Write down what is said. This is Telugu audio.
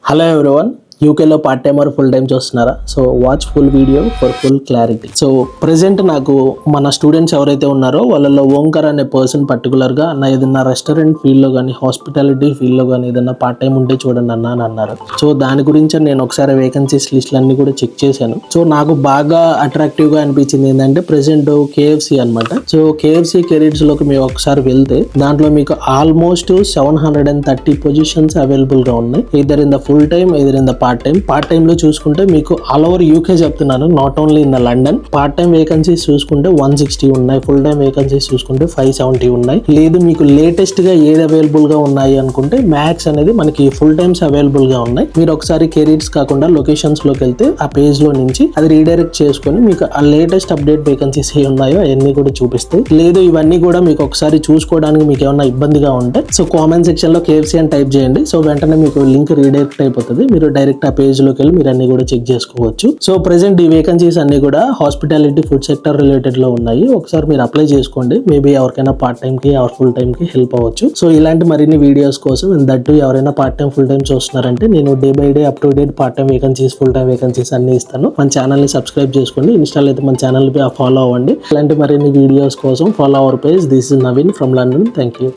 హలో ఎవ్రీవన్, యూకేలో part time or full time చూస్తున్నారా? So watch full video for full clarity. So present నాకు మన స్టూడెంట్స్ ఎవరైతే ఉన్నారో వాళ్ళలో ఓంకర్ అనే పర్సన్ పర్టికులర్గా అన్న ఏదైనా రెస్టారెంట్ ఫీల్డ్లో కానీ హాస్పిటాలిటీ ఫీల్డ్లో కానీ ఏదైనా పార్ట్ టైం ఉంటే చూడండి అన్న అని అన్నారు. సో దాని గురించి నేను ఒకసారి వేకెన్సీస్ లిస్టులు అన్ని కూడా చెక్ చేశాను. సో నాకు బాగా అట్రాక్టివ్గా అనిపించింది ఏంటంటే ప్రెసెంట్ కేఎఫ్సి అనమాట. సో కేఎఫ్సి కెరీర్స్లోకి మేము ఒకసారి వెళ్తే దాంట్లో మీకు ఆల్మోస్ట్ 730 పొజిషన్స్ అవైలబుల్గా ఉన్నాయి. Either in the full time, either in the part time లో చూసుకుంటే మీకు ఆల్ ఓవర్ యూకే చెప్తున్నాను, not only in the London. Part time vacancies చూసుకుంటే 160 ఉన్నాయి, ఫుల్ టైం వేకెన్సీస్ చూసుకుంటే 570 ఉన్నాయి. లేదు మీకు లేటెస్ట్ గా ఏది అవైలబుల్ గా ఉన్నాయి అనుకుంటే మ్యాక్స్ అనేది మనకి ఫుల్ టైమ్స్ అవైలబుల్ గా ఉన్నాయి. మీరు ఒకసారి కెరీర్స్ కాకుండా లొకేషన్స్ లోకి వెళ్తే ఆ పేజ్ లో నుంచి అది రీడైరెక్ట్ చేసుకొని మీకు ఆ లేటెస్ట్ అప్డేట్ వేకెన్సీస్ ఏ ఉన్నాయో అవన్నీ కూడా చూపిస్తాయి. లేదు ఇవన్నీ కూడా మీకు ఒకసారి చూసుకోవడానికి మీకు ఏమన్నా ఇబ్బందిగా ఉంటే సో కామెంట్ సెక్షన్ లో కేఎఫ్సి అని టైప్ చేయండి. సో వెంటనే మీకు లింక్ రీడైరెక్ట్ అయిపోతుంది. మీరు డైరెక్ట్ ఆ పేజ్ లోకి వెళ్ళి మీరు అన్ని కూడా చెక్ చేసుకోవచ్చు. సో ప్రెసెంట్ ఈ వేకెన్సీస్ అన్ని కూడా హాస్పిటాలిటీ ఫుడ్ సెక్టర్ రిలేటెడ్ లో ఉన్నాయి. ఒకసారి మీరు అప్లై చేసుకోండి, మేబీ ఎవరికైనా పార్ట్ టైం కి ఆర్ ఫుల్ టైం కి హెల్ప్ అవ్వచ్చు. సో ఇలాంటి మరిన్ని వీడియోస్ కోసం దట్టు ఎవరైనా పార్ట్ టైం ఫుల్ టైం చూస్తున్నారంటే నేను day by day up to date part time vacancies full time vacancies అన్ని ఇస్తాను. మన ఛానల్ ని సబ్స్క్రైబ్ చేసుకోండి, ఇన్స్టాల్ అయితే మన ఛానల్ ఫాలో అవ్వండి. ఇలాంటి మరిన్ని వీడియోస్ కోసం follow our page. This is Naveen from London. Thank you.